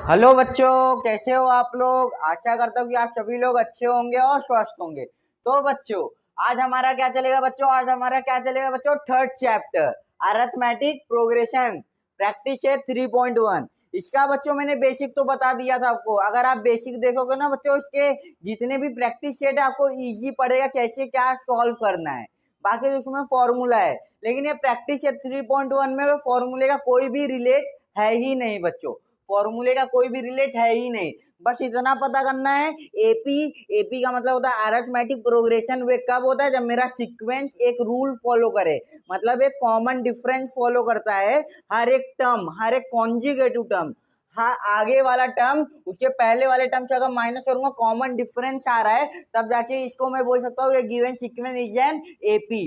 Hello बच्चों, कैसे हो आप लोग। आशा करता हूँ कि आप सभी लोग अच्छे होंगे और स्वस्थ होंगे। तो बच्चों, आज हमारा क्या चलेगा बच्चों, third chapter arithmetic progression practice है 3.1। इसका बच्चों मैंने बेसिक तो बता दिया था आपको। अगर आप बेसिक देखोगे ना बच्चों, इसके जितने भी प्रैक्टिस सेट है आपको इजी पड़ेगा कैसे क्या सॉल्व करना है। बाकी उसमें फॉर्मूला है, लेकिन ये प्रैक्टिस सेट 3.1 में फॉर्मूले का कोई भी रिलेट है ही नहीं बच्चों। फॉर्मूले का कोई भी रिलेट है ही नहीं। बस इतना पता करना है। एपी का मतलब होता है अरिथमेटिक प्रोग्रेशन। वे कब होता है? जब मेरा सीक्वेंस एक रूल फॉलो करे, मतलब एक कॉमन डिफरेंस फॉलो करता है। हर एक टर्म, हर एक कॉन्जुगेटिव टर्म, हाँ आगे वाला टर्म उसके पहले वाले टर्म से अगर माइनस करूंगा, कॉमन डिफरेंस आ रहा है, तब जाके इसको मैं बोल सकता हूँ ये given sequence is an AP.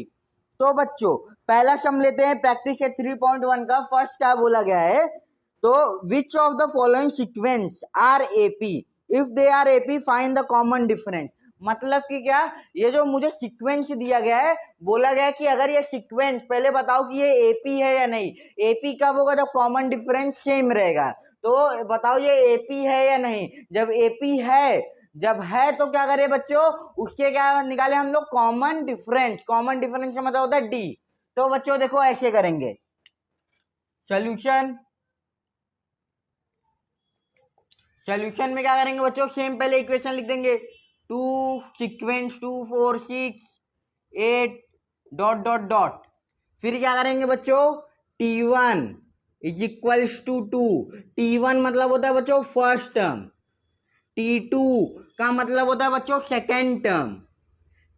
तो बच्चों, पहला सम लेते हैं प्रैक्टिस 3.1 का। फर्स्ट क्या बोला गया है? तो which of the following sequence are AP, if they are AP find the common difference. मतलब कि क्या, ये जो मुझे सीक्वेंस दिया गया है, बोला गया है कि अगर ये सीक्वेंस, पहले बताओ कि ये एपी है या नहीं। एपी कब होगा? जब कॉमन डिफरेंस सेम रहेगा। तो बताओ ये एपी है या नहीं। जब एपी है, जब है तो क्या करें बच्चों, उसके क्या निकाले हम लोग? Common difference. कॉमन डिफरेंस का मतलब होता है डी। तो बच्चों देखो ऐसे करेंगे सोल्यूशन। सोल्यूशन में क्या करेंगे बच्चों? सेम पहले इक्वेशन लिख देंगे। 2 सीक्वेंस 2 4 6 8 डॉट डॉट डॉट। फिर क्या करेंगे बच्चों? T1 is equals to 2। T1 मतलब होता है बच्चों फर्स्ट टर्म। T2 का मतलब होता है बच्चों सेकेंड टर्म।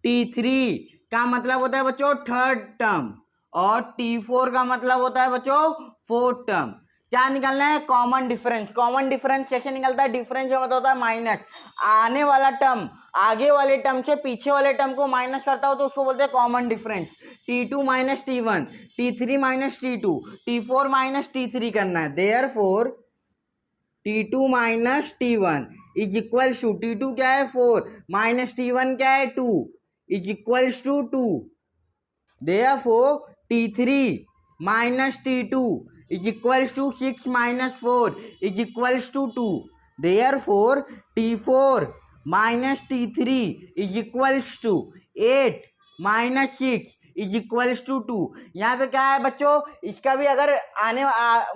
T3 का मतलब होता है बच्चों थर्ड टर्म। और T4 का मतलब होता है बच्चों फोर्थ टर्म। क्या निकालना है? Common difference. कॉमन डिफरेंस कैसे निकलता है? डिफरेंस जो मतलब होता है माइनस। आने वाला टर्म आगे वाले टर्म से पीछे वाले टर्म को माइनस करता हो तो उसको बोलते हैं common difference. T2 minus T1, T3 minus T2, T4 minus T3 करना है। Therefore T2 minus T1 is equal to, T2 क्या है 4, माइनस T1 क्या है 2, is equals to 2। Therefore T3 minus T2 is equals to 6 minus 4 is equals to 2. Therefore T4 minus T3 is equals to 8 minus 6 is equals to 2। यहाँ पे क्या है बच्चों? इसका भी अगर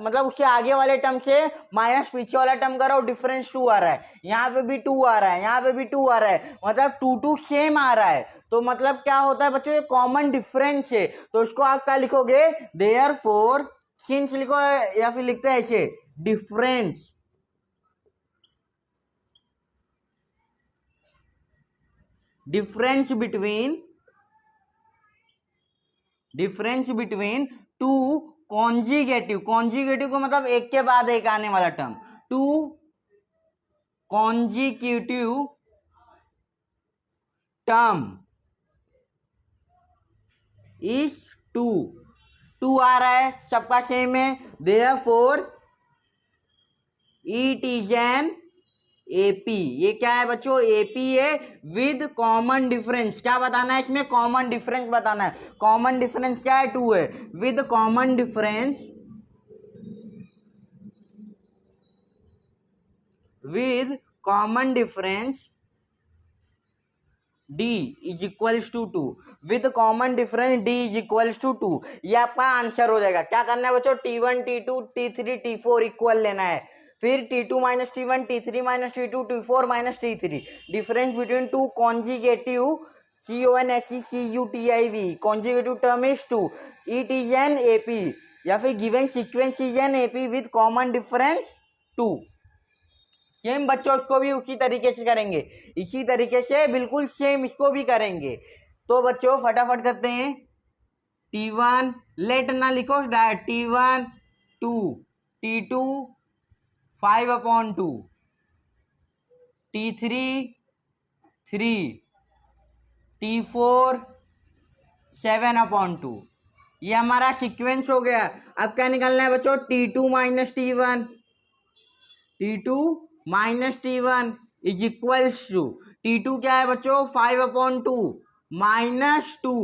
मतलब उसके आगे वाले टर्म से माइनस पीछे वाला टर्म करो, डिफरेंस 2 आ रहा है। यहाँ पे भी 2 आ रहा है, यहाँ पे भी 2 आ रहा है, मतलब 2 सेम आ रहा है। तो मतलब क्या होता है बच्चों? ये कॉमन डिफरेंस है। तो इसको आप क्या लिखोगे? देयरफॉर सिंस लिखो, या फिर लिखते हैं ऐसे डिफरेंस। Difference between two कॉन्जिगेटिव। कॉन्जिगेटिव को मतलब एक के बाद एक आने वाला term. Two consecutive term is 2 आ रहा है, सबका सेम है। Therefore it is an AP. ये क्या है बच्चों? एपी है विद कॉमन डिफरेंस। क्या बताना है इसमें? कॉमन डिफरेंस बताना है। कॉमन डिफरेंस क्या है? 2 है। With common difference, with common difference D is equals to 2। With common difference D is equals to 2। ये आपका आंसर हो जाएगा। क्या करना है बच्चों? T1 T2 T3 T4 equal लेना है। फिर T2 minus T1, T3 minus T2, T4 minus T3। Difference between two कॉन्जिगेटिव CONSECUTIV कॉन्जिगेटिव term is 2। It is an AP, या फिर given sequence is N AP with common difference 2। Same बच्चों इसको भी उसी तरीके से करेंगे, इसी तरीके से बिल्कुल सेम इसको भी करेंगे। तो बच्चों फटाफट करते हैं। T1 लेट ना लिखो, T1 2, T2 5/2, T3 3, T4 7/2। ये हमारा सीक्वेंस हो गया। अब क्या निकालना है बच्चों? T2 minus T1, T2 minus T1 is equals to, T2 क्या है बच्चों? 5/2 माइनस 2,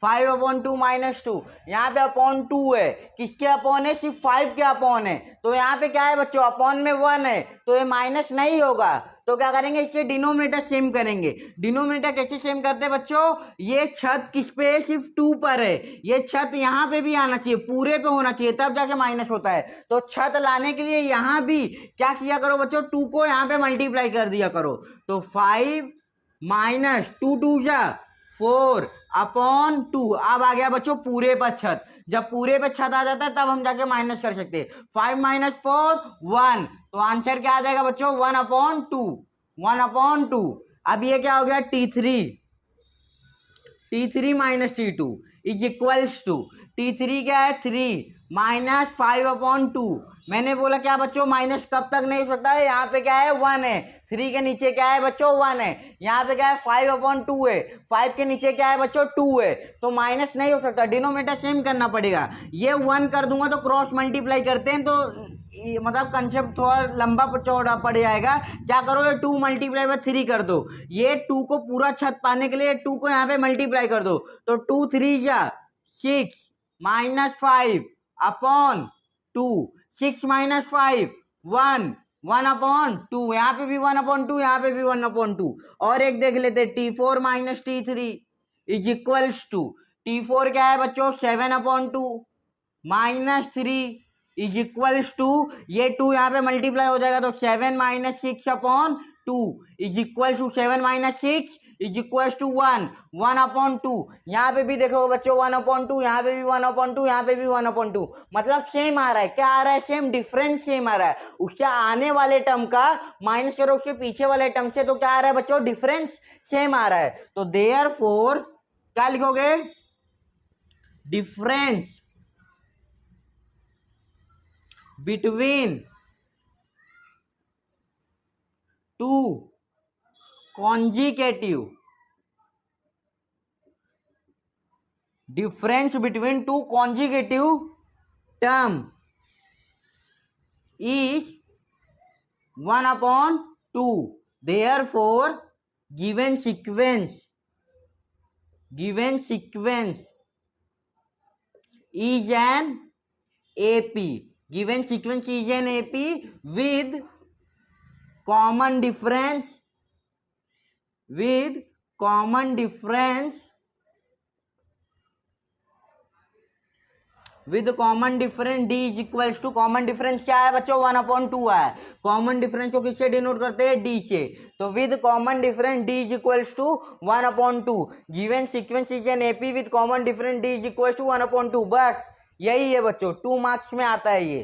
5/2 -2, यहाँ पे अपॉन 2 है, किसके अपॉन है? सिर्फ 5 के अपॉन है, तो यहाँ पे क्या है बच्चों? अपॉन में 1 है, तो ये माइनस नहीं होगा। तो क्या करेंगे? इसके डिनोमिनेटर सेम करेंगे। डिनोमिनेटर कैसे सेम करते हैं बच्चों? ये छत किस पे है? सिर्फ 2 पर है, ये छत यहाँ पे भी आना चाहिए, पूरे पे होना चाहिए, तब जाके माइनस होता है। तो छत लाने के लिए यहाँ भी क्या किया करो बच्चों? 2 को यहाँ पे मल्टीप्लाई कर दिया करो। तो 5 माइनस 2 2 जा 4 अपॉन 2। अब आ गया बच्चों पूरे पर छत। जब पूरे पे छत आ जाता है तब हम जाके माइनस कर सकते हैं। 5 - 4 1, तो आंसर क्या आ जाएगा बच्चों? 1/2, 1/2। अब ये क्या हो गया? T3 minus T2 is equals to, T3 क्या है? 3 माइनस 5/2। मैंने बोला क्या बच्चों? माइनस कब तक नहीं हो सकता है? यहाँ पे क्या है? 1 है, 3 के नीचे क्या है बच्चों? 1 है। यहाँ पे क्या है? 5/2 है, 5 के नीचे क्या है बच्चों? 2 है, तो माइनस नहीं हो सकता, डिनोमिनेटर सेम करना पड़ेगा। ये 1 कर दूंगा तो क्रॉस मल्टीप्लाई करते हैं, तो मतलब कंसेप्ट थोड़ा लंबा चौड़ा पड़ जाएगा। क्या करो? ये 2 × 3 कर दो, ये 2 को पूरा छत पाने के लिए 2 को यहाँ पे मल्टीप्लाई कर दो, तो 2 3 जा 6 माइनस 5 अपॉन 2, 6 - 5 1, 1/2, यहाँ पे भी 1/2, यहाँ पे भी 1/2। और एक देख लेते, T4 minus T3 is equals to, T4 क्या है बच्चों? 7/2 माइनस 3 इज इक्वल्स टू, ये 2 यहाँ पे मल्टीप्लाई हो जाएगा, तो 7 - 6/2 is equals to 7 - 6 is equals to 1, 1/2। यहाँ पे भी देखो बच्चों 1/2, यहाँ पे भी 1/2, यहाँ पे भी 1/2, मतलब सेम आ रहा है। क्या आ रहा है? सेम, डिफरेंस सेम आ रहा है। उसके आने वाले टर्म का माइनस करो उसके पीछे वाले टर्म से, तो क्या आ रहा है बच्चों? डिफरेंस सेम आ रहा है। तो देयरफॉर क्या लिखोगे? Difference between two consecutive, difference between two consecutive term is 1/2. Therefore given sequence is an AP. Given sequence is an AP with common difference D is equals to, common difference क्या है बच्चों? 1/2 है। Common difference को किससे denote करते हैं? D से। तो with common difference D is equals to 1/2। Given sequence is N AP with common difference D is equals to 1/2। बस यही है बच्चों, 2 मार्क्स में आता है ये।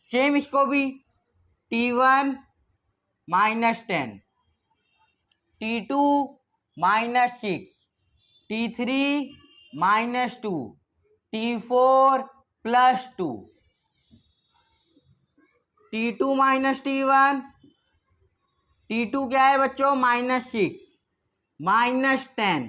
सेम इसको भी T1 - 10, T2 - 6, T3 - 2, T4 + 2, T2 - T1, T2 क्या है बच्चों? -6 -10,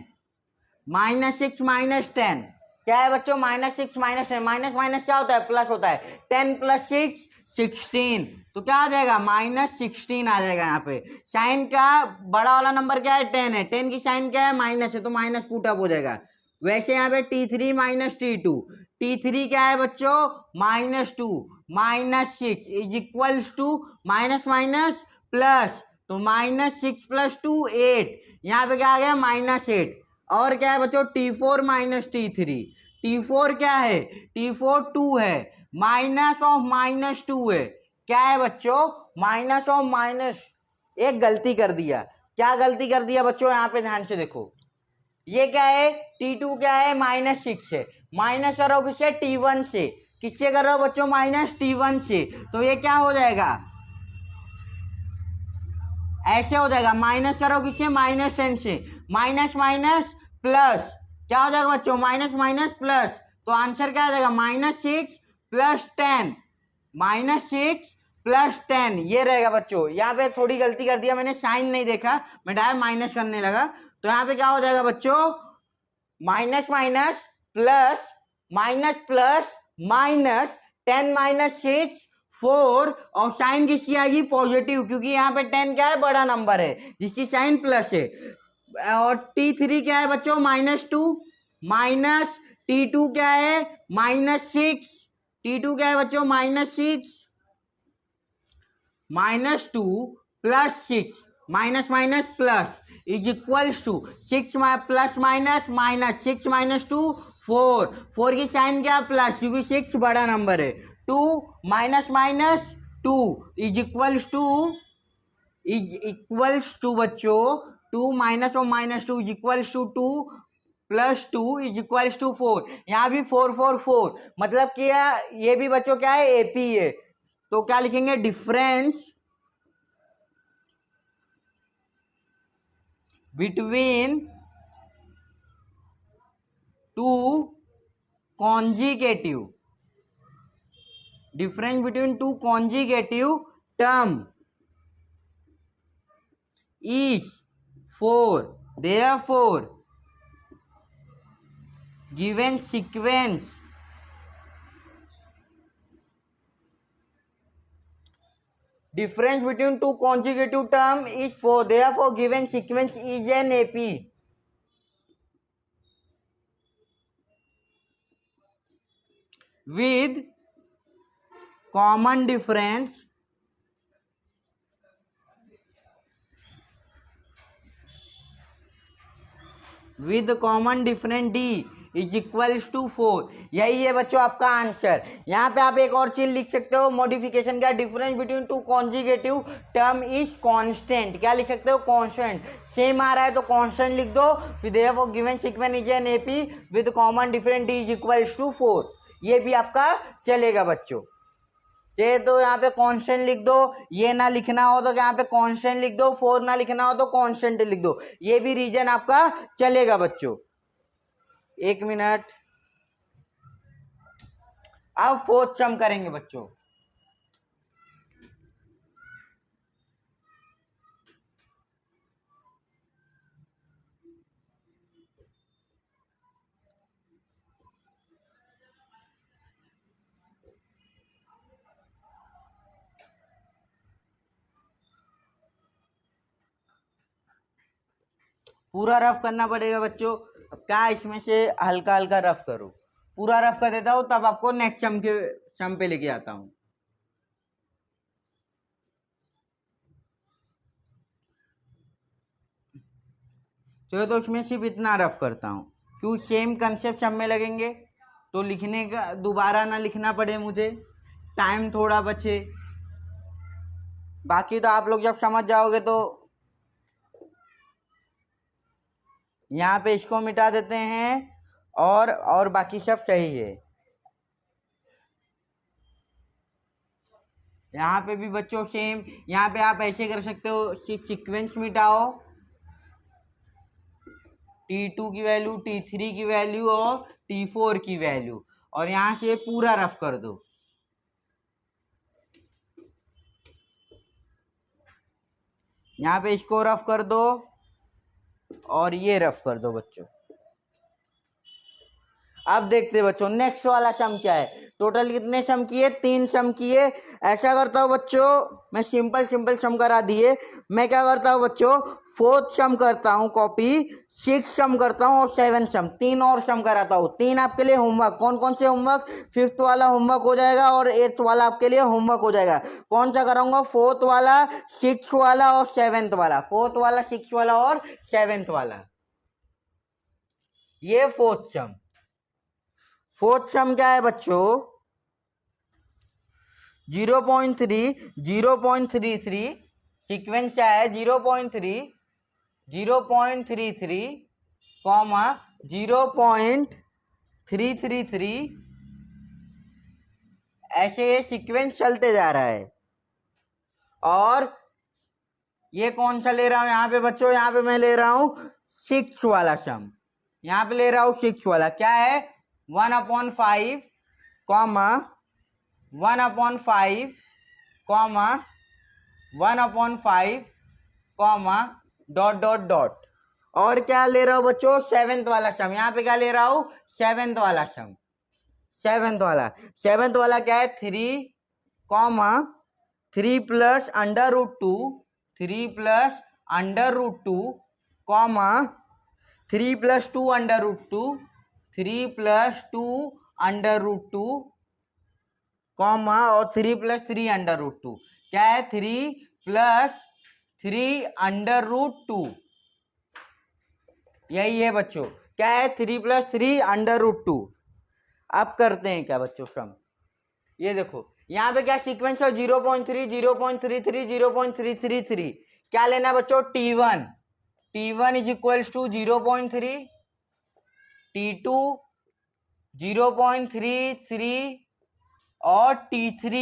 -6 - 10 क्या है बच्चों? -6 - 10, माइनस माइनस क्या होता है? प्लस होता है। 10 + 6 16, तो क्या आ जाएगा? -16 आ जाएगा। यहाँ पे साइन का बड़ा वाला नंबर क्या है? 10 है, 10 की साइन क्या है? माइनस है, तो माइनस पुटअप हो जाएगा। वैसे यहाँ पे T3 - T2, T3 क्या है बच्चों? -2 -6 is equals to minus minus plus, तो -6 + 2 8, यहाँ पे क्या आ गया? -8। और क्या है बच्चों? T4 - T3, T4 क्या है? T4 2 है, माइनस ऑफ -2 है। क्या है बच्चों? Minus of minus. एक गलती कर दिया। क्या गलती कर दिया बच्चों? यहाँ पे ध्यान से देखो, ये क्या है? T2 क्या है? -6 है, माइनस कर रहा हूं किससे? T1 से। किससे कर रहा हूं बच्चों? -T1 से। तो ये क्या हो जाएगा? ऐसे हो जाएगा, माइनस करो किससे? -10 से। माइनस माइनस प्लस, क्या हो जाएगा बच्चों? माइनस माइनस प्लस, तो आंसर क्या आ जाएगा? -6 + 10, -6 + 10 ये रहेगा बच्चों। यहाँ पे थोड़ी गलती कर दिया मैंने, साइन नहीं देखा, मैं डायरेक्ट माइनस करने लगा। तो यहाँ पे क्या हो जाएगा बच्चों? Minus minus plus, minus plus minus, 10 - 6 4, और साइन किसकी आएगी? पॉजिटिव, क्योंकि यहाँ पे 10 क्या है? बड़ा नंबर है जिसकी साइन प्लस है। और T3 क्या है बच्चों, -2, माइनस T2 क्या है, -6, T2 क्या है बच्चों, -6, -2 + 6, minus minus plus is equals to 6 plus minus minus 6 - 2 4, 4 की साइन क्या, प्लस, क्योंकि 6 बड़ा नंबर है। 2 minus minus 2 is equals to बच्चों 2 माइनस और -2 is equals to 2 + 2 is equals to 4। यहाँ भी 4 4 4, मतलब क्या, ये भी बच्चों क्या है, एपी है। तो क्या लिखेंगे, difference between two कॉन्जिगेटिव, difference between two conjugative term is 4, therefore given sequence difference between two consecutive term is 4, therefore given sequence is an AP with common difference D is equals to 4। यही है बच्चों आपका answer. यहाँ पे आप एक और चीज लिख सकते हो, मॉडिफिकेशन क्या, difference between two conjugative term is constant. क्या लिख सकते हो, कांस्टेंट। सेम आ रहा है तो कांस्टेंट लिख दो, फिर therefore given sequence is an AP with common difference D is equals to 4। ये भी आपका चलेगा बच्चों। चाहे तो यहाँ पे कांस्टेंट लिख दो, ये ना लिखना हो तो यहाँ पे कांस्टेंट लिख दो, 4 ना लिखना हो तो कांस्टेंट लिख दो, ये भी रीजन आपका चलेगा बच्चों। 1 मिनट, अब फोर्थ सम करेंगे बच्चों। पूरा रफ करना पड़ेगा बच्चों। अब क्या इसमें से हल्का हल्का रफ करो, पूरा रफ कर देता हूं तब आपको नेक्स्ट सम पे लेके आता हूं। चलो तो इसमें सिर्फ इतना रफ करता हूं, क्यों, सेम कंसेप्ट सब में लगेंगे तो लिखने का दोबारा ना लिखना पड़े मुझे, टाइम थोड़ा बचे। बाकी तो आप लोग जब समझ जाओगे तो यहाँ पे इसको मिटा देते हैं और बाकी सब सही है। यहाँ पे भी बच्चों सेम, यहाँ पे आप ऐसे कर सकते हो, सीक्वेंस मिटाओ, T2 की वैल्यू, T3 की वैल्यू और T4 की वैल्यू, और यहाँ से पूरा रफ कर दो। यहाँ पे इसको रफ कर दो और ये रफ कर दो बच्चों। अब देखते बच्चों नेक्स्ट वाला सम क्या है। टोटल कितने सम किए, 3 सम किए। ऐसा करता हूँ बच्चों, मैं सिंपल सम करा दिए। मैं क्या करता हूँ बच्चों, 4th सम करता हूँ कॉपी, 6 सम करता हूँ और 7 सम, 3 और सम कराता हूँ। 3 आपके लिए होमवर्क, कौन कौन से होमवर्क, 5th वाला होमवर्क हो जाएगा और 8th वाला आपके लिए होमवर्क हो जाएगा। कौन सा कराऊंगा, 4th वाला, 6th वाला और 7th वाला, 4th वाला, 6th वाला और 7th वाला। ये 4th सम। 4th सम क्या है बच्चों, 0.3 0.33, सीक्वेंस क्या है, 0.3 0.33, 0.333, ऐसे ये सीक्वेंस चलते जा रहा है। और ये कौन सा ले रहा हूं यहाँ पे बच्चों, यहाँ पे मैं ले रहा हूं 6 वाला सम, यहाँ पे ले रहा हूं 6 वाला। क्या है, 1/5, 1/5, 1/5, डॉट। और क्या ले रहा हूं बच्चों, 7th वाला सम। यहाँ पे क्या ले रहा हूं, 7th वाला सम। 7th वाला क्या है, 3 + √2, 3 + √2, कॉमा 3+2 3+2 √2 कॉमा और 3+3 √2 क्या है 3+3 √2 यही है बच्चों क्या है 3+3 √2। अब करते हैं क्या बच्चों सम। ये देखो यहाँ पे क्या सीक्वेंस है 0.3 0.33 0.333 क्या लेना है बच्चों T1 is equals to 0.3 T2 0.33 और T3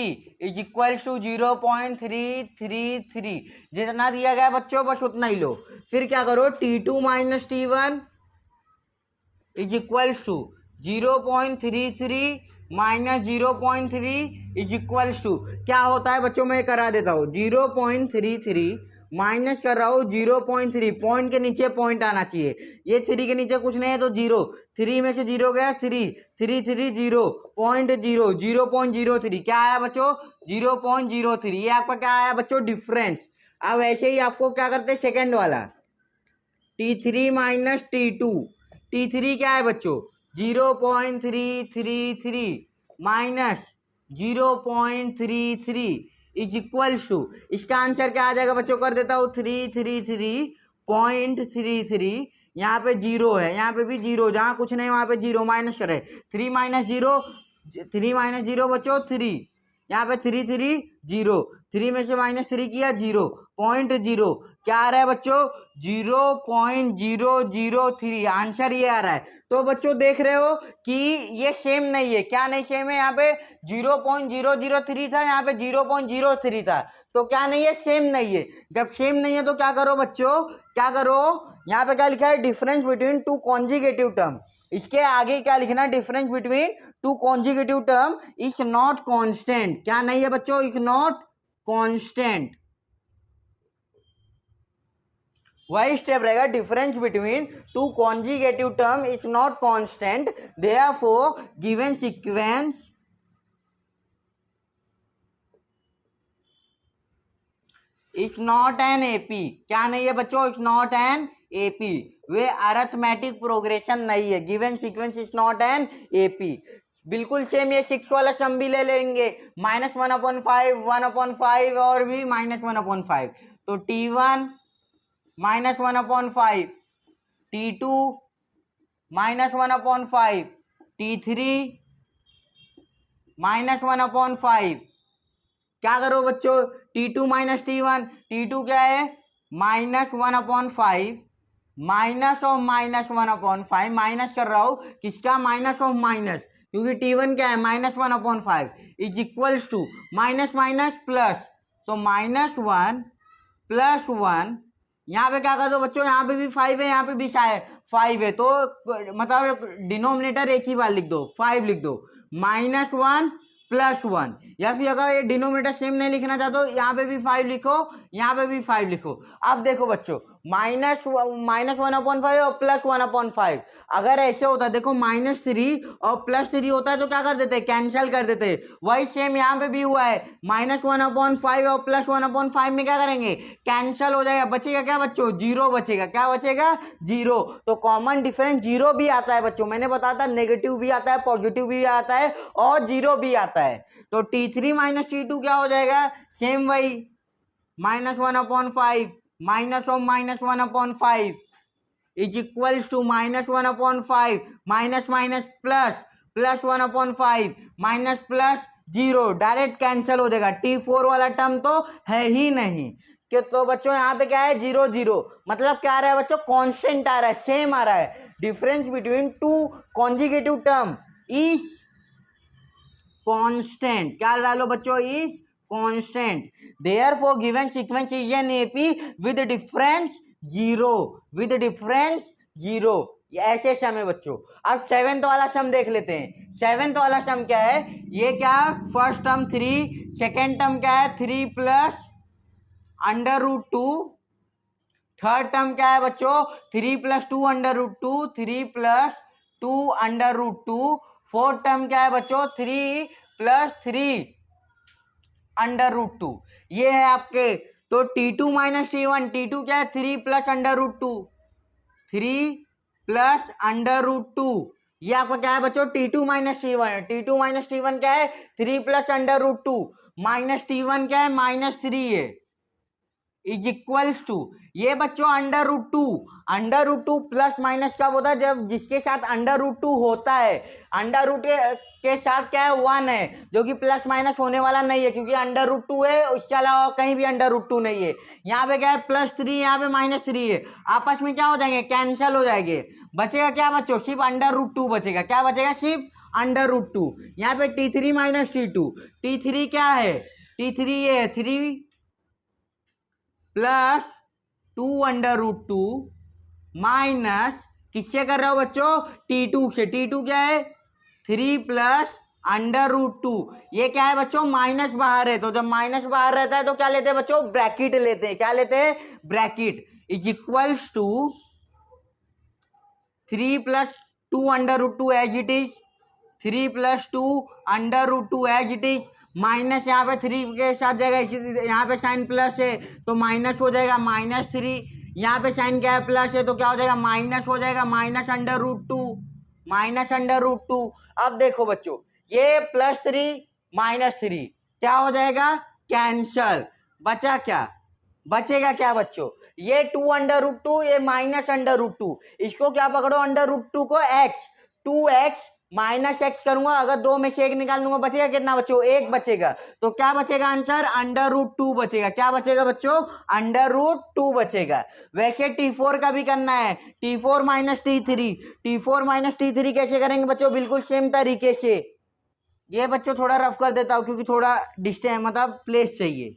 इज इक्वल्स टू 0.333 जितना दिया गया बच्चों बस उतना ही लो। फिर क्या करो T2 minus T1 is equals to 0.33 minus 0.3 is equals to क्या होता है बच्चों मैं करा देता हूँ 0.33 माइनस कर रहा हूँ 0.3 पॉइंट के नीचे पॉइंट आना चाहिए ये 3 के नीचे कुछ नहीं है तो 0 3 में से 0 गया 3 3 3 0.0 0.03 क्या आया बच्चों 0.03 ये आपका क्या आया बच्चों डिफरेंस। अब ऐसे ही आपको क्या करते हैं सेकेंड वाला T3 माइनस T2 T3 क्या है बच्चों 0.333 माइनस 0.33 इज इक्वल्स टू इसका आंसर क्या आ जाएगा बच्चों कर देता हूँ 333.33 यहाँ पे 0 है यहाँ पे भी 0 जहाँ कुछ नहीं वहाँ पे 0 माइनस करे 3 माइनस 0 बच्चों 3 यहाँ पे 3 3 0 3 में से -3 किया 0.0 क्या आ रहा है बच्चों 0.003 आंसर ये आ रहा है। तो बच्चों देख रहे हो कि ये सेम नहीं है क्या नहीं सेम है यहाँ पे 0.003 था यहाँ पे 0.03 था तो क्या नहीं है सेम नहीं है। जब सेम नहीं है तो क्या करो बच्चों क्या करो यहाँ पे क्या लिखा है difference between two conjugative term इसके आगे क्या लिखना difference between two conjugative term is not constant क्या नहीं है बच्चों इज नॉट कांस्टेंट वही स्टेप रहेगा difference between two conjugative term is not constant therefore given sequence is not an AP क्या नहीं है बच्चों is not an AP way arithmetic progression नहीं है given sequence is not an AP. बिल्कुल same ये 6 वाला सम भी ले लेंगे -1/5 1/5 और भी -1/5 तो T1 -1/5 T2 -1/5 T3 -1/5 क्या करो बच्चों T2 माइनस T1 T2 क्या है -1/5 माइनस ऑफ -1/5 माइनस कर रहा हूं किसका माइनस ऑफ माइनस क्योंकि T1 क्या है -1/5 is equals to minus minus plus तो -1 + 1 यहाँ पे क्या कर दो बच्चों यहाँ पे भी 5 है यहाँ पे भी 5 है तो मतलब डिनोमिनेटर एक ही बार लिख दो 5 लिख दो -1 + 1 या फिर अगर ये डिनोमिनेटर सेम नहीं लिखना चाहते हो यहाँ पे भी 5 लिखो यहाँ पे भी 5 लिखो। अब देखो बच्चों -1/5 और +1/5 अगर ऐसे होता है देखो -3 और +3 होता है तो क्या कर देते हैं कैंसिल कर देते हैं वही सेम यहाँ पे भी हुआ है -1/5 और +1/5 में क्या करेंगे कैंसिल हो जाएगा बचेगा क्या बच्चों 0 बचेगा क्या बचेगा 0 तो कॉमन डिफरेंस 0 भी आता है बच्चों मैंने बताया था नेगेटिव भी आता है पॉजिटिव भी आता है और 0 भी आता है। तो T3 माइनस T2 क्या हो जाएगा सेम वही -1/5 minus of -1/5 is equals to -1/5 minus minus plus +1/5 minus plus 0 direct cancel हो जाएगा T4 वाला टर्म तो है ही नहीं कि तो बच्चों यहाँ पे क्या है 0 0 मतलब क्या आ रहा है बच्चों कांस्टेंट आ रहा है सेम आ रहा है difference between two conjugative term is constant क्या डालो बच्चों is constant therefore given sequence is an AP with difference 0 ऐसे सम है बच्चों। अब 7th वाला सम देख लेते हैं 7th वाला सम क्या है ये क्या फर्स्ट टर्म 3 सेकेंड टर्म क्या है 3 + √2 थर्ड टर्म क्या है बच्चों 3 + 2 √2 3 + 2 √2 फोर्थ टर्म क्या है बच्चों 3 + 3 √2 ये है आपके। तो T2 माइनस T1 T2 क्या है 3 + √2 3 प्लस अंडर रूट 2, ये आपका क्या है बच्चों, T2 माइनस T1 है। T2 माइनस T1 क्या है, 3 plus under root 2 minus T1 क्या है, -3 है, इज इक्वल्स टू, ये बच्चों under root two plus minus कब होता है, जब जिसके साथ अंडर रूट 2 होता है, अंडर रूट के साथ क्या है 1 है, जो कि प्लस माइनस होने वाला नहीं है, क्योंकि अंडर रूट 2 है, उसके अलावा कहीं भी अंडर रूट 2 नहीं है। यहाँ पे क्या है +3, यहाँ पे -3 है, आपस में क्या हो जाएंगे, कैंसिल हो जाएंगे, बचेगा क्या बच्चों, सिर्फ अंडर रूट 2 बचेगा, क्या बचेगा, सिर्फ अंडर रूट 2। यहाँ पे T3 माइनस T2, T3 क्या है, T3 ये 3 प्लस 2 अंडर रूट 2 माइनस किससे कर रहे हो बच्चों, T2 से, T2 क्या है 3 प्लस अंडर रूट 2, ये क्या है बच्चों, माइनस बाहर है, तो जब माइनस बाहर रहता है तो क्या लेते हैं बच्चों, ब्रैकेट लेते हैं, क्या लेते हैं, bracket, is equals to 3 plus 2 under root 2 as it is, 3 plus 2 under root 2 as it is, minus यहाँ पे 3 के साथ जाएगा, यहाँ पे साइन प्लस है तो माइनस हो जाएगा, -3, यहाँ पे साइन क्या है, प्लस है तो क्या हो जाएगा, माइनस हो जाएगा, minus under root 2, minus under root 2। अब देखो बच्चों, ये +3 -3 क्या हो जाएगा, कैंसल, बचा क्या, बचेगा क्या बच्चों, ये 2 अंडर रूट 2, ये माइनस अंडर रूट 2, इसको क्या पकड़ो, अंडर रूट 2 को x, 2x माइनस एक्स करूंगा, अगर 2 में से 1 निकाल दूंगा, बचेगा कितना बच्चों, 1 बचेगा, तो क्या बचेगा आंसर, अंडर रूट 2 बचेगा, क्या बचेगा बच्चों, अंडर रूट 2 बचेगा। वैसे T4 का भी करना है, T4 minus T3, T4 minus T3 कैसे करेंगे बच्चों, बिल्कुल सेम तरीके से, ये बच्चों थोड़ा रफ कर देता हूं क्योंकि थोड़ा डिस्टेंस मतलब प्लेस चाहिए।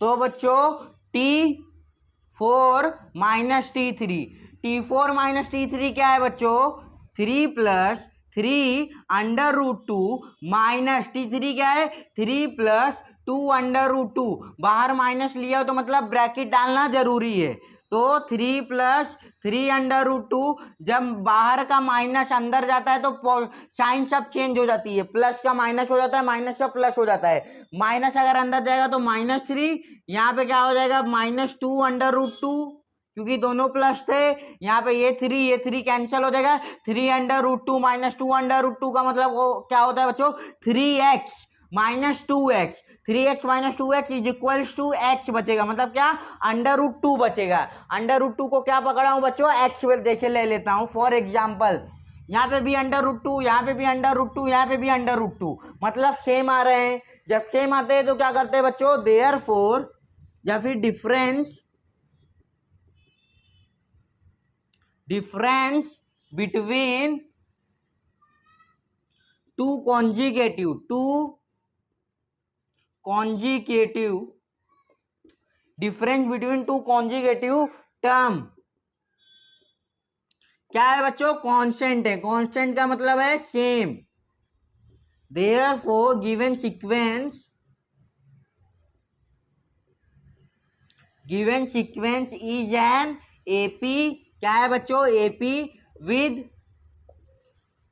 तो बच्चों T4 minus T3, T4 minus T3 क्या है बच्चों, 3 plus 3 under root 2 minus T3 क्या है, 3 प्लस 2 अंडर रूट 2, बाहर माइनस लिया तो मतलब ब्रैकेट डालना जरूरी है, तो 3 प्लस 3 अंडर रूट 2, जब बाहर का माइनस अंदर जाता है तो साइन सब चेंज हो जाती है, प्लस का माइनस हो जाता है, माइनस का प्लस हो जाता है, माइनस अगर अंदर जाएगा तो -3, यहाँ पे क्या हो जाएगा, -2 अंडर रूट 2, क्योंकि दोनों प्लस थे, यहाँ पे ये 3 कैंसिल हो जाएगा, 3 अंडर रूट 2 -2 अंडर रूट 2 का मतलब वो क्या होता है बच्चों, 3x minus 2x, 3x minus 2x is equals to x बचेगा, मतलब क्या, अंडर रूट 2 बचेगा। अंडर रूट 2 को क्या पकड़ा हूं बच्चों, x जैसे ले लेता हूं, फॉर एग्जाम्पल यहाँ पे भी अंडर रूट 2, यहाँ पे भी अंडर रूट 2, यहाँ पे भी अंडर रूट 2, मतलब सेम आ रहे हैं, जब सेम आते हैं तो क्या करते हैं बच्चों, देयरफॉर, या फिर difference between two conjugative term क्या है बच्चों, कांस्टेंट है, कांस्टेंट का मतलब है same, therefore given sequence is an AP, क्या है बच्चों, AP with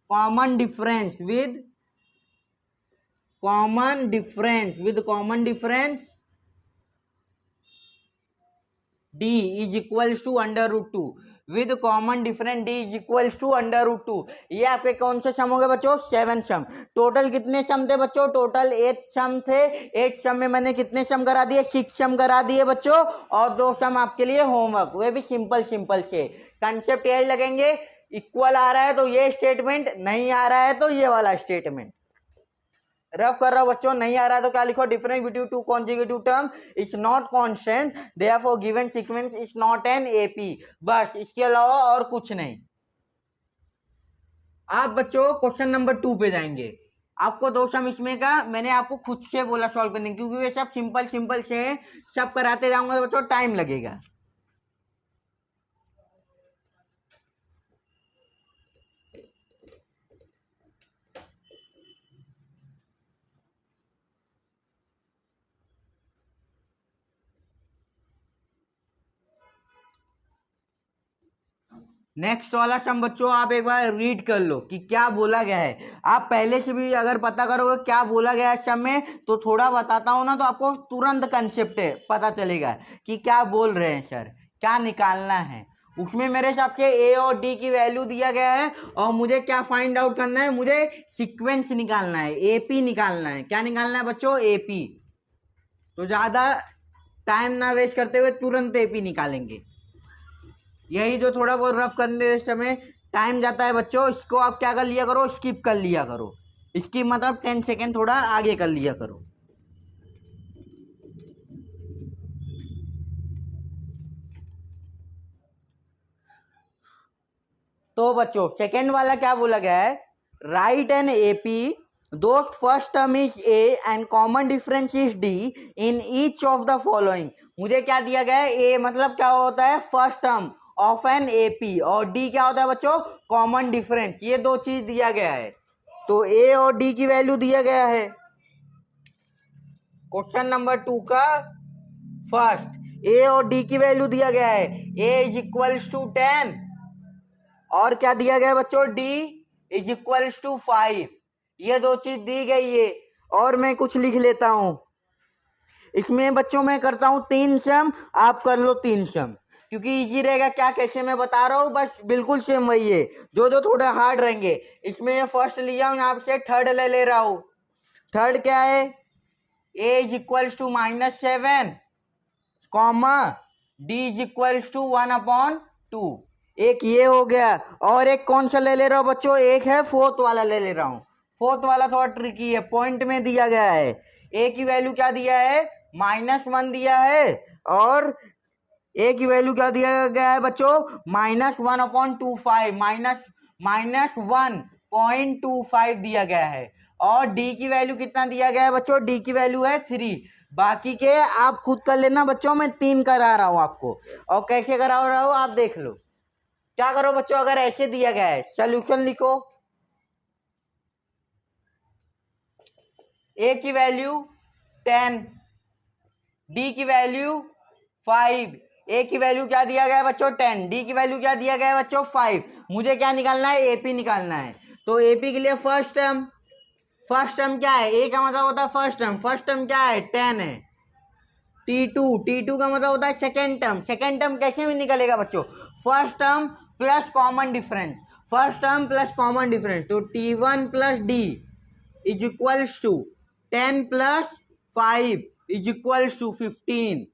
common difference, d is equals to under root 2, with common difference d is equals to under root 2। ये आपके कौन से सम हो गए बच्चों, 7 सम। टोटल कितने सम थे बच्चों, टोटल 8 सम थे, 8 सम में मैंने कितने सम करा दिए, 6 सम करा दिए बच्चों, और 2 सम आपके लिए होमवर्क, वे भी सिंपल से, कंसेप्ट यही लगेंगे, इक्वल आ रहा है तो ये स्टेटमेंट, नहीं आ रहा है तो ये वाला स्टेटमेंट। रफ कर रहा हूं बच्चों, नहीं आ रहा है तो क्या लिखो, difference between two conjugative term is not constant, therefore given sequence is not an AP, बस इसके अलावा और कुछ नहीं। आप बच्चों क्वेश्चन नंबर 2 पे जाएंगे, आपको 2 सम इसमें का मैंने आपको खुद से बोला सॉल्व करने, क्योंकि वे सब सिंपल से हैं, सब कराते जाऊंगा तो बच्चों टाइम लगेगा। नेक्स्ट वाला सम बच्चों आप एक बार रीड कर लो कि क्या बोला गया है। आप पहले से भी अगर पता करोगे क्या बोला गया है सम में, तो थोड़ा बताता हूँ ना, तो आपको तुरंत कंसेप्ट पता चलेगा कि क्या बोल रहे हैं सर, क्या निकालना है। उसमें मेरे हिसाब से ए और डी की वैल्यू दिया गया है और मुझे क्या फाइंड आउट करना है, मुझे सीक्वेंस निकालना है, एपी निकालना है। क्या निकालना है बच्चों? एपी। तो ज़्यादा टाइम ना वेस्ट करते हुए तुरंत एपी निकालेंगे। यही जो थोड़ा बहुत रफ करने समय टाइम जाता है बच्चों, इसको आप क्या कर लिया करो, स्किप कर लिया करो। स्किप मतलब 10 सेकेंड थोड़ा आगे कर लिया करो। तो बच्चों सेकेंड वाला क्या बोला गया है, right an AP those first term is A and common difference is D in each of the following. मुझे क्या दिया गया है, ए मतलब क्या होता है, first term of an AP, और डी क्या होता है बच्चों, कॉमन डिफरेंस। ये दो चीज दिया गया है, तो ए और डी की वैल्यू दिया गया है। क्वेश्चन नंबर 2 का फर्स्ट, ए और डी की वैल्यू दिया गया है, ए इज इक्वल्स टू 10 और क्या दिया गया बच्चों, डी इज इक्वल्स टू 5। ये दो चीज दी गई है। और मैं कुछ लिख लेता हूं इसमें बच्चों, मैं करता हूं 3 सम, आप कर लो 3 सम, क्योंकि इजी रहेगा। क्या कैसे मैं बता रहा हूं, बस बिल्कुल सेम वही है, जो जो थोड़े हार्ड रहेंगे। इसमें फर्स्ट लिया हूं, यहाँ से थर्ड ले रहा हूं। थर्ड क्या है, A is equals to -7 comma D is equals to 1/2। एक ये हो गया, और एक कौन सा ले रहा हूं बच्चों, एक है फोर्थ वाला ले रहा हूं। फोर्थ वाला थोड़ा ट्रिकी है, पॉइंट में दिया गया है। ए की वैल्यू क्या दिया है, -1 दिया है, और ए की वैल्यू क्या दिया गया है बच्चों, -1/25, -1.25 दिया गया है। और डी की वैल्यू कितना दिया गया है बच्चों, डी की वैल्यू है 3। बाकी के आप खुद कर लेना बच्चों, मैं 3 करा रहा हूं आपको, और कैसे करा रहा हूं आप देख लो। क्या करो बच्चों, अगर ऐसे दिया गया है, सॉल्यूशन लिखो। ए की वैल्यू 10, डी की वैल्यू 5। ए की वैल्यू क्या दिया गया है बच्चों, 10, डी की वैल्यू क्या दिया गया है बच्चों, 5। मुझे क्या निकालना है, एपी निकालना है। तो एपी के लिए फर्स्ट टर्म क्या है, ए का मतलब होता है फर्स्ट टर्म क्या है, 10 है। T2 का मतलब होता है सेकेंड टर्म कैसे भी निकलेगा बच्चों, first term plus common difference, तो T1 plus D is equals to 10 plus 5 is equals to 15।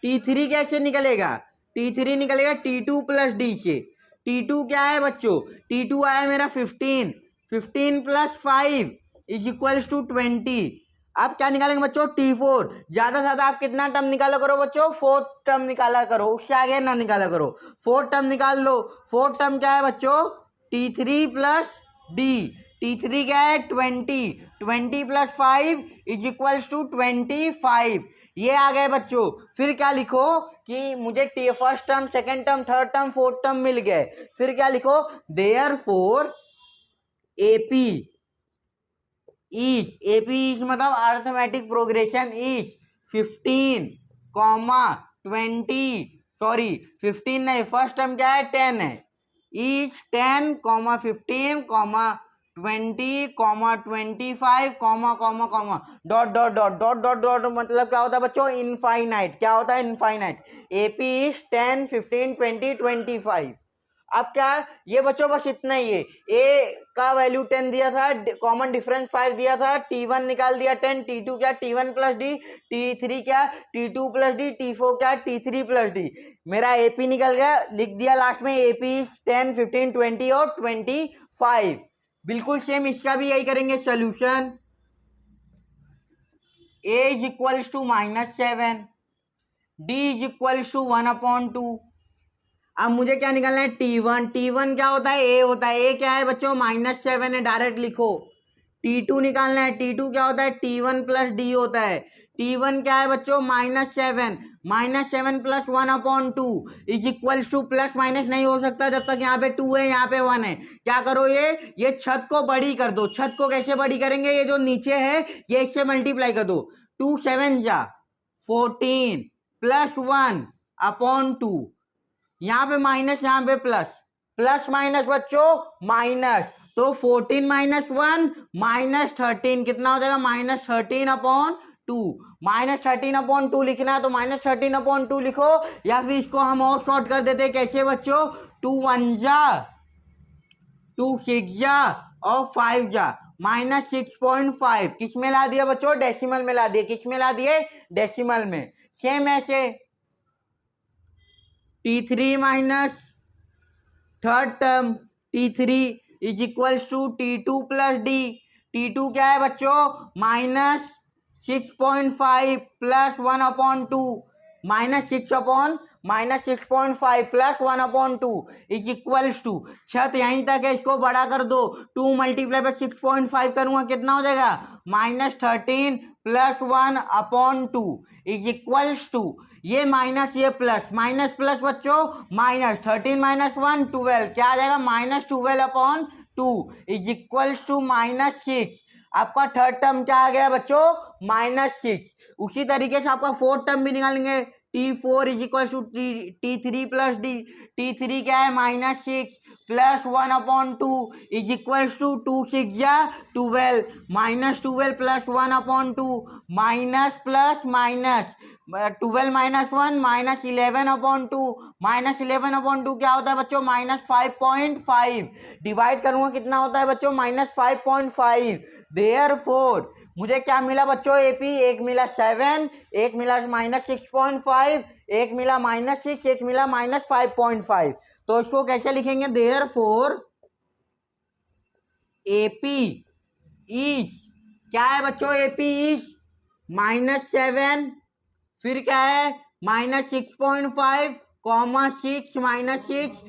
T3 कैसे निकलेगा, T3 निकलेगा T2 प्लस डी से। T2 क्या है बच्चों, T2 आया मेरा 15 प्लस 5 इज इक्वल्स टू 20। अब क्या निकालेंगे बच्चों, T4। ज्यादा से ज्यादा आप कितना टर्म निकाला करो बच्चों, फोर्थ टर्म निकाला करो, उससे आगे ना निकाला करो, फोर्थ टर्म निकाल लो। फोर्थ टर्म क्या है बच्चों, T3 प्लस डी। T3 क्या है 20 प्लस 5 इज इक्वल्स टू 25। ये आ गए बच्चों। फिर क्या लिखो कि मुझे first term, second term, third term, fourth term मिल गए। फिर क्या लिखो, देयरफॉर एपी इज मतलब अर्थमेटिक प्रोग्रेशन इज 15, 20, सॉरी 15 नहीं, फर्स्ट टर्म क्या है 10 है, इज 10, 15, 20, 25, डॉट मतलब क्या होता है बच्चों, इनफाइनाइट। क्या होता है, इनफाइनाइट। AP is 10, 15, 20, 25। अब क्या, ये बच्चों बस इतना ही है। ए का वैल्यू 10 दिया था, कॉमन डिफरेंस 5 दिया था, T1 निकाल दिया 10, T2 क्या T1 प्लस डी, T3 क्या T2 प्लस डी, T4 क्या T3 प्लस डी। मेरा एपी निकल गया, लिख दिया लास्ट में, एपी 10, 15, 20 और 25। बिल्कुल सेम इसका भी यही करेंगे solution. A is equals to -7, D is equals to 1/2। अब मुझे क्या निकालना है, T1 क्या होता है, ए होता है। ए क्या है बच्चों, -7 है, डायरेक्ट लिखो। T2 निकालना है, T2 क्या होता है, T1 प्लस डी होता है। T1 क्या है बच्चों, -7 plus 1/2 is equals to, plus minus नहीं हो सकता जब तक यहाँ पे 2 है, यहाँ पे 1 है। क्या करो, ये छत को बड़ी कर दो। छत को कैसे बड़ी करेंगे, ये जो नीचे है ये इससे मल्टीप्लाई कर दो। 2 7 जा 14 प्लस 1/2, यहाँ पे माइनस, यहाँ पे प्लस, प्लस माइनस बच्चों माइनस, तो 14 माइनस 1 माइनस 13 कितना हो जाएगा -13/2। -13/2 लिखना है तो -13/2 लिखो, या फिर इसको हम और शॉर्ट कर देते हैं कैसे बच्चों, 2 1 जा 2 6 जा और 5 जा -6.5 किस में ला दिया बच्चों, डेसिमल में ला दिए, किस में ला दिए, डेसिमल में। सेम ऐसे T3 minus third term T3 is equals to T2 plus D। T2 क्या है बच्चों -6.5 plus 1/2 -6.5 plus 1/2 is equals to, छत यहीं तक है इसको बड़ा कर दो, 2 मल्टीप्लाई बाय 6.5 करूंगा कितना हो जाएगा -13 प्लस 1/2 इज इक्वल्स टू, ये माइनस ये प्लस, माइनस प्लस बच्चों -13 माइनस 1 12 क्या आ जाएगा -12/2 इज इक्वल्स टू -6। आपका थर्ड टर्म क्या आ गया बच्चों -6। उसी तरीके से आपका फोर्थ टर्म भी निकालेंगे, T4 is equal to T3 plus D। T3 क्या है -6 प्लस 1/2 इज इक्वल्स टू 2 6 जा 12 -12 plus 1/2 minus plus minus 12 minus 1 -11/2 -11/2 क्या होता है बच्चों -5.5 डिवाइड करूंगा कितना होता है बच्चों -5.5। देयरफॉर मुझे क्या मिला बच्चों एपी, एक मिला 7, एक मिला -6.5, एक मिला -6, एक मिला -5.5। तो इसको कैसे लिखेंगे, देयरफॉर एपी इज क्या है बच्चों, एपी इज -7 फिर क्या है -6.5 6 -6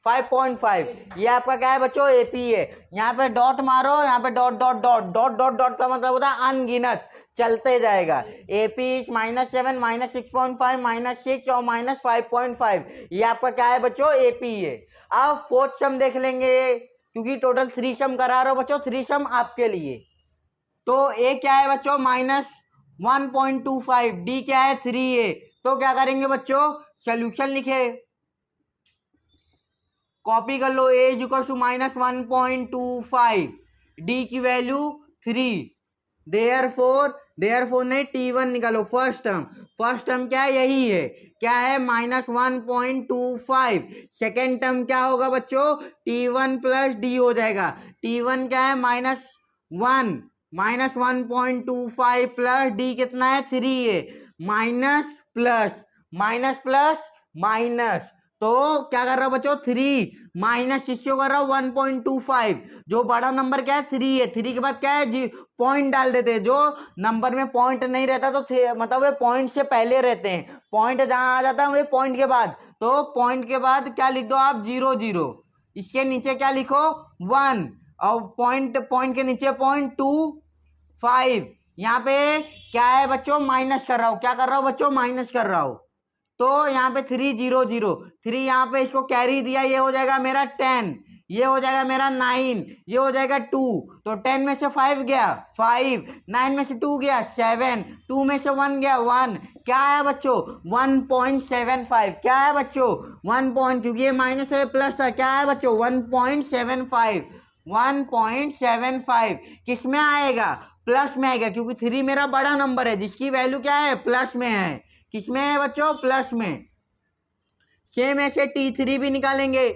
-5 ये आपका क्या है बच्चों एपी है। यहाँ पे डॉट मारो, यहाँ पे dot dot dot dot dot dot का मतलब होता है अनगिनत चलते जाएगा। एपी इज -7 -6.5 -6 और -5.5 ये आपका क्या है बच्चों एपी है। अब फोर्थ सम देख लेंगे क्योंकि टोटल 3 सम करा रहा हो बच्चों, 3 सम आपके लिए। तो ए क्या है बच्चों -1.25, डी क्या है 3a। तो क्या करेंगे बच्चों सॉल्यूशन लिखे, कॉपी कर लो, ए इज इक्वल टू -1.25, डी की वैल्यू 3, देयरफॉर नहीं T1 निकालो, फर्स्ट टर्म क्या है यही है, क्या है -1.25। सेकेंड टर्म क्या होगा बच्चों T1 प्लस डी हो जाएगा, T1 क्या है -1.25 प्लस डी कितना है 3 है, माइनस प्लस माइनस, तो क्या कर रहा हूं बच्चों 3 माइनस किसको कर रहा हूं 1.25, जो बड़ा नंबर क्या है 3 है, 3 के बाद क्या है पॉइंट डाल देते हैं, जो नंबर में पॉइंट नहीं रहता तो मतलब वे पॉइंट से पहले रहते हैं, पॉइंट जहां आ जाता है वे पॉइंट के बाद, तो पॉइंट के बाद क्या लिख दो आप 0 0, इसके नीचे क्या लिखो 1 और पॉइंट के नीचे 0.25, यहाँ पे क्या है बच्चों माइनस कर रहा हूं, क्या कर रहा हूं बच्चों माइनस कर रहा हूं, तो यहाँ पे 3 0 0 3 यहाँ पे इसको कैरी दिया, ये हो जाएगा मेरा 10, ये हो जाएगा मेरा 9, ये हो जाएगा 2, तो 10 में से 5 गया 5, 9 में से 2 गया 7, 2 में से 1 गया 1, क्या है बच्चों 1.75, क्या है बच्चों 1 पॉइंट, क्योंकि ये माइनस है प्लस था, क्या है बच्चों 1.75 किस में आएगा प्लस में आएगा, क्योंकि 3 मेरा बड़ा नंबर है जिसकी वैल्यू क्या है प्लस में है, किसमें है बच्चों प्लस में। सेम ऐसे T3 भी निकालेंगे,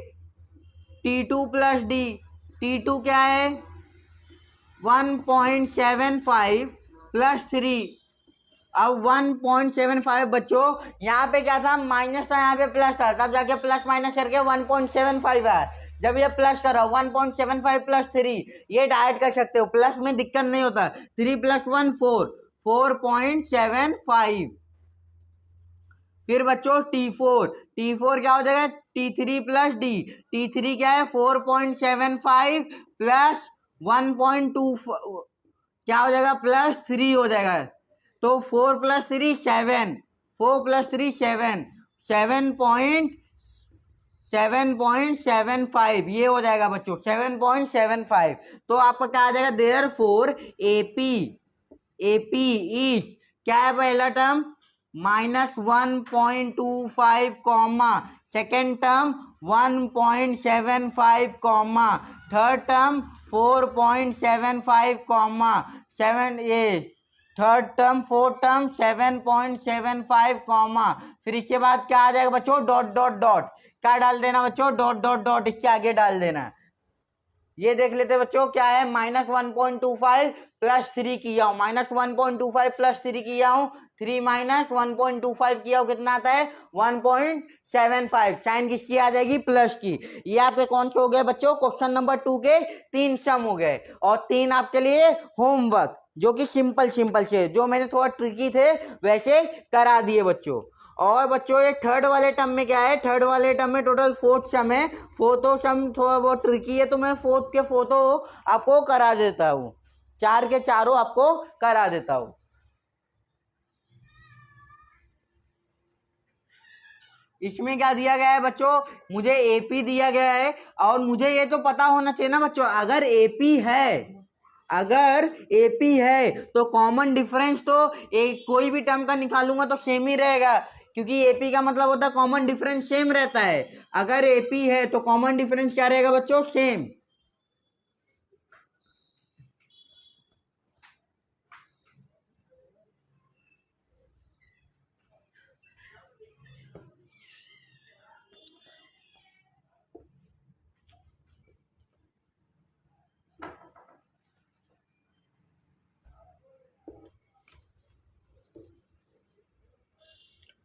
T2 प्लस डी, T2 क्या है 1.75 प्लस 3, अब 1.75 बच्चों यहाँ पे क्या था माइनस था, यहाँ पे प्लस था, तब जाके प्लस माइनस करके 1.75 है, जब ये प्लस कर रहा हूँ 1.75 प्लस 3 ये डायरेक्ट कर सकते हो, प्लस में दिक्कत नहीं होता, 3 + 1 4.75। फिर बच्चों T4 क्या हो जाएगा T3 प्लस डी, T3 क्या है 4.75 प्लस 1.2 क्या हो जाएगा प्लस 3 हो जाएगा, तो 4 + 3 7, 4 + 3 7, 7.75 ये हो जाएगा बच्चों 7.75। तो आपका क्या आ जाएगा देयरफॉर एपी इज क्या है पहला term -1.25, second term 1.75 comma, third term 4.75 comma, third term fourth term 7.75 comma, फिर इसके बाद क्या आ जाएगा बच्चों, डॉट डॉट डॉट, क्या डाल देना बच्चों, डॉट डॉट डॉट इसके आगे डाल देना। ये देख लेते बच्चों क्या है, -1.25 प्लस 3 किया हूं, -1.25 प्लस 3 किया हूं, 3 माइनस 1.25 किया हूं, कितना आता है 1.75, साइन किसकी आ जाएगी, प्लस की। ये आपके कौन से हो गए बच्चों, क्वेश्चन नंबर 2 के 3 सम हो गए, और 3 आपके लिए होमवर्क जो कि सिंपल से, जो मैंने थोड़ा ट्रिकी थे वैसे करा दिए बच्चों। और बच्चों ये थर्ड वाले टर्म में क्या है, थर्ड वाले टर्म में टोटल 4 सम है, फोर्थो सम थोड़ा बहुत ट्रिकी है, तो मैं फोर्थ के फोर्थो आपको करा देता हूँ, 4 के चारों आपको करा देता हूँ। इसमें क्या दिया गया है बच्चों, मुझे एपी दिया गया है, और मुझे ये तो पता होना चाहिए ना बच्चों, अगर एपी है तो कॉमन डिफरेंस तो एक कोई भी टर्म का निकालूंगा तो सेम ही रहेगा, क्योंकि एपी का मतलब होता है कॉमन डिफरेंस सेम रहता है। अगर एपी है तो कॉमन डिफरेंस क्या रहेगा बच्चों, सेम।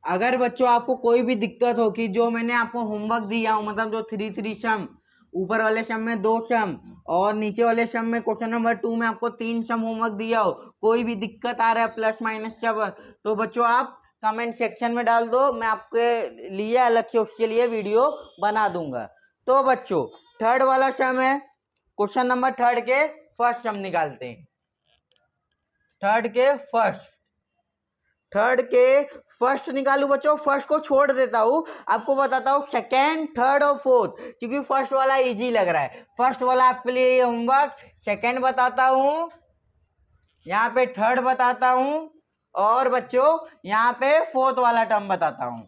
अगर बच्चों आपको कोई भी दिक्कत हो कि जो मैंने आपको होमवर्क दिया हूं, मतलब जो 3 सम, ऊपर वाले सम में 2 सम और नीचे वाले सम में क्वेश्चन नंबर 2 में आपको 3 सम होमवर्क दिया हो, कोई भी दिक्कत आ रहा है प्लस माइनस सब, तो बच्चों आप कमेंट सेक्शन में डाल दो, मैं आपके लिए अलग से उसके लिए वीडियो बना दूंगा। तो बच्चों थर्ड वाला सम है, क्वेश्चन नंबर थर्ड के फर्स्ट सम निकालते हैं। थर्ड के फर्स्ट निकालू बच्चों, फर्स्ट को छोड़ देता हूं, आपको बताता हूं सेकेंड, थर्ड और फोर्थ, क्योंकि फर्स्ट वाला इजी लग रहा है, फर्स्ट वाला आपके लिए होमवर्क। सेकेंड बताता हूं, यहाँ पे थर्ड बताता हूं, और बच्चों यहाँ पे फोर्थ वाला टर्म बताता हूं,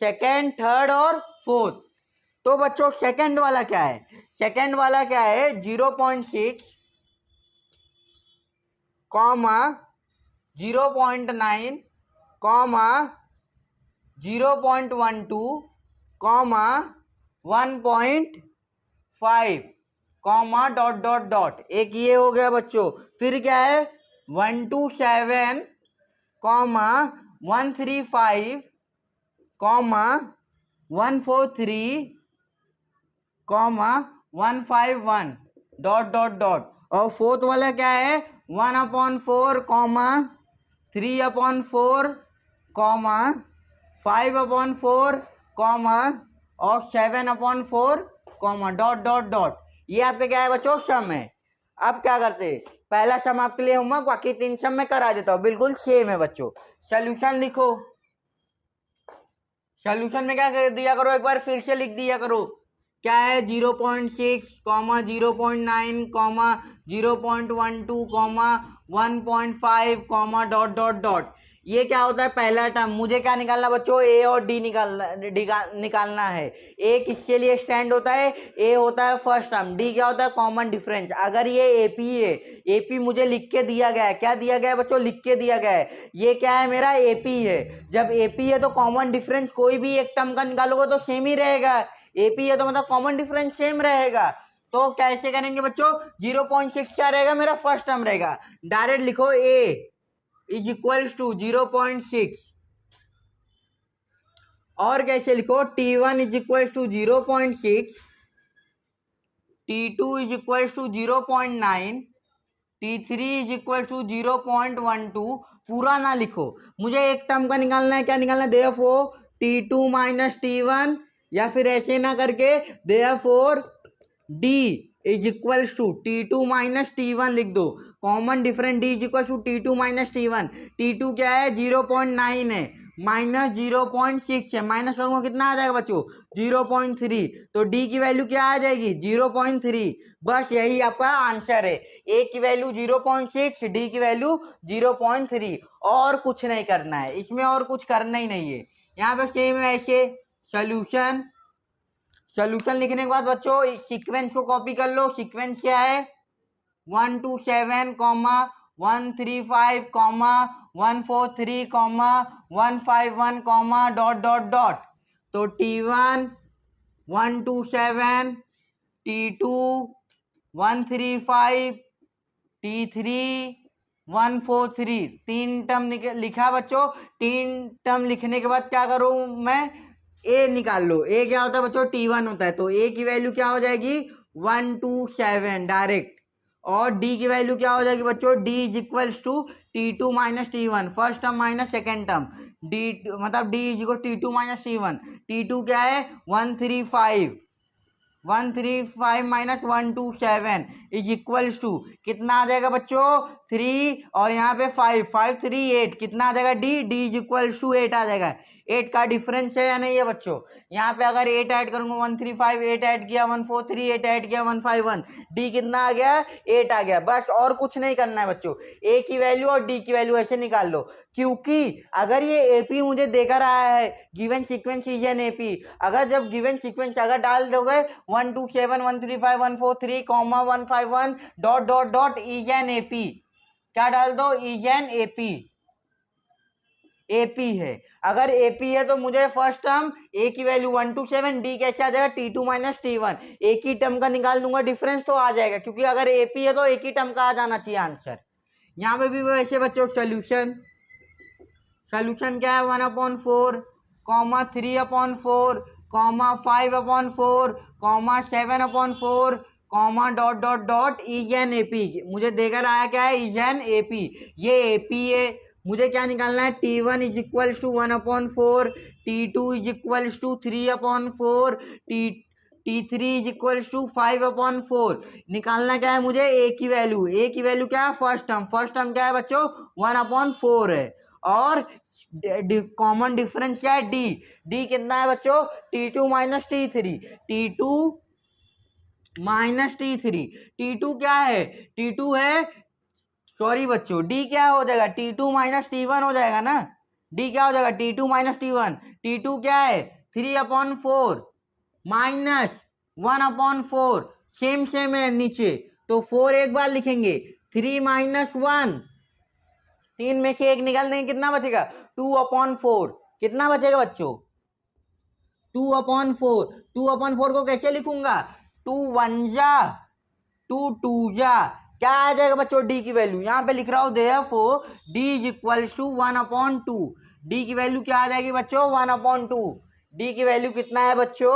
सेकेंड थर्ड और फोर्थ। तो बच्चों सेकेंड वाला क्या है, 0.6 comma 0.9 comma 0.12 comma 1.5 comma dot dot dot, एक ये हो गया बच्चों। फिर क्या है 127 comma 135 comma 143 comma 151 dot dot dot, और फोर्थ वाला क्या है 1/4 कॉमा 3/4 कॉमा 5/4 कॉमा और 7/4 कॉमा डॉट डॉट डॉट। ये आपके क्या है बच्चों, सम है। अब क्या करते हैं, पहला सम आपके लिए होमवर्क, बाकी 3 सम में करा देता हूं, बिल्कुल सेम है बच्चों। सॉल्यूशन लिखो, सॉल्यूशन में क्या कर दिया करो, एक बार फिर से लिख दिया करो, क्या है 0.6 comma 0.9 comma 0.12 comma 1.5 comma dot dot dot. ये क्या होता है, पहला टर्म। मुझे क्या निकालना बच्चों, ए और डी निकालना है। ए किसके लिए स्टैंड होता है, ए होता है फर्स्ट टर्म, डी क्या होता है कॉमन डिफरेंस। अगर ये एपी है, एपी मुझे लिख के दिया गया है, क्या दिया गया है बच्चों, लिख के दिया गया है, ये क्या है मेरा एपी है। जब एपी है तो कॉमन डिफरेंस कोई भी एक टर्म का निकालोगे तो सेम ही रहेगा, एपी है तो मतलब कॉमन डिफरेंस सेम रहेगा। तो कैसे करेंगे बच्चों, 0.6 क्या रहेगा, मेरा फर्स्ट टर्म रहेगा, डायरेक्ट लिखो ए इज इक्वल्स टू 0.6, और कैसे लिखो T1 is equals to 0.6, T2 is equals to 0.9, T3 is equals to 0.12। पूरा ना लिखो, मुझे एक टर्म का निकालना है, क्या निकालना है, देयरफॉर T2 माइनस T1, या फिर ऐसे ना करके therefore D is equals to T2 minus T1 लिख दो। Common difference D is equals to T2 minus T1। T2 क्या है 0.9 है, माइनस 0.6 है, माइनस करूंगा कितना आ जाएगा बच्चों 0.3, तो D की वैल्यू क्या आ जाएगी 0.3। बस यही आपका आंसर है, A की वैल्यू 0.6, D की वैल्यू 0.3, और कुछ नहीं करना है इसमें, और कुछ करना ही नहीं है। यहाँ पे सेम है, ऐसे सोल्यूशन सोल्यूशन लिखने के बाद बच्चों सीक्वेंस को कॉपी कर लो। सीक्वेंस क्या है 127 comma 135 comma 143 comma 151 comma dot dot dot. तो T1 127 T2 135 T3 143 तीन टर्म लिखा बच्चों। तीन टर्म लिखने के बाद क्या करूं मैं ए निकाल लो। ए क्या होता है बच्चों T1 होता है, तो ए की वैल्यू क्या हो जाएगी 127 डायरेक्ट। और डी की वैल्यू क्या हो जाएगी बच्चों D is equals to T2 minus T1 first term minus second term. D मतलब D is equal T2 minus T1। T2 क्या है 135 माइनस 127 इज इक्वल्स टू कितना आ जाएगा बच्चों 3 और यहाँ पे 5 3 8 कितना आ जाएगा डी इज इक्वल्स टू 8 आ जाएगा। 8 का डिफरेंस है या नहीं है बच्चों। यहाँ पे अगर 8 ऐड करूंगा 135 8 ऐड किया 143 8 ऐड किया 151 डी कितना आ गया 8 आ गया। बस और कुछ नहीं करना है बच्चों, ए की वैल्यू और डी की वैल्यू ऐसे निकाल लो। क्योंकि अगर ये एपी मुझे देकर आया है given sequence is an AP, अगर जब गिवन सीक्वेंस अगर डाल दोगे 127 135 143 comma 151 dot dot dot is an AP, क्या डाल दो इज एन एपी। एपी है, अगर एपी है तो मुझे फर्स्ट टर्म ए की वैल्यू 127 डी कैसे आ जाएगा T2 माइनस T1 एक ही टर्म का निकाल दूंगा डिफरेंस तो आ जाएगा, क्योंकि अगर एपी है तो एक ही टर्म का आ जाना चाहिए आंसर। यहाँ पे भी वैसे बच्चों सोल्यूशन क्या है 1/4 comma 3/4 comma 5/4 comma 7/4 comma dot dot dot is an AP. मुझे देकर आया क्या है इज एन एपी, ये एपी है। मुझे क्या निकालना है T1 is equals to 1/4 T2 is equals to 3/4 T3 is equals to 5/4 निकालना क्या है मुझे ए की वैल्यू क्या है फर्स्ट टर्म क्या है बच्चों 1/4 है। और कॉमन डिफरेंस क्या है डी कितना है बच्चों T2 माइनस T3 क्या है T2 है सॉरी बच्चों डी क्या हो जाएगा T2 माइनस T1 हो जाएगा ना। डी क्या हो जाएगा T2 माइनस T1। T2 क्या है 3/4 माइनस 1/4 सेम है नीचे, तो 4 एक बार लिखेंगे 3 माइनस 1 तीन में से एक निकाल देंगे कितना बचेगा 2/4 कितना बचेगा बच्चों 2/4 को कैसे लिखूंगा 2 1 जा 2 2 जा क्या आ जाएगा बच्चों डी की वैल्यू यहाँ पे लिख रहा हूं therefore D is equals to 1/2। D की वैल्यू क्या आ जाएगी बच्चों 1/2। डी की वैल्यू कितना है बच्चों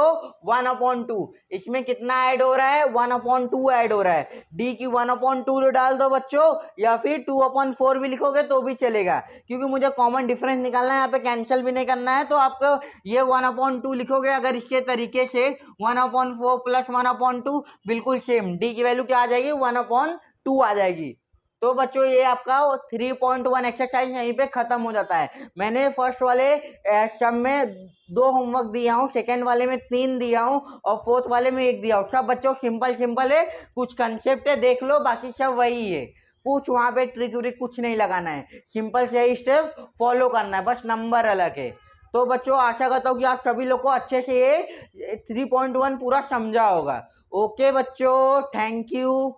1/2। इसमें कितना ऐड हो रहा है 1/2 ऐड हो रहा है। डी की 1/2 डाल दो बच्चों या फिर 2/4 भी लिखोगे तो भी चलेगा, क्योंकि मुझे कॉमन डिफरेंस निकालना है, यहाँ पे कैंसिल भी नहीं करना है। तो आपको ये 1/2 लिखोगे अगर इसके तरीके से 1/4 प्लस 1/2 बिल्कुल सेम। डी की वैल्यू क्या आ जाएगी 1/2 आ जाएगी। तो बच्चों ये आपका 3.1 एक्सरसाइज यहीं पे खत्म हो जाता है। मैंने फर्स्ट वाले सब में 2 होमवर्क दिया हूँ, सेकेंड वाले में 3 दिया हूँ और फोर्थ वाले में 1 दिया हूँ। सब बच्चों सिंपल है, कुछ कंसेप्ट है देख लो, बाकी सब वही है। कुछ वहाँ पे ट्रिक व्रिक कुछ नहीं लगाना है, सिंपल से ही स्टेप फॉलो करना है, बस नंबर अलग है। तो बच्चों आशा करता हूँ कि आप सभी लोग को अच्छे से ये 3.1 पूरा समझा होगा। ओके बच्चों, थैंक यू।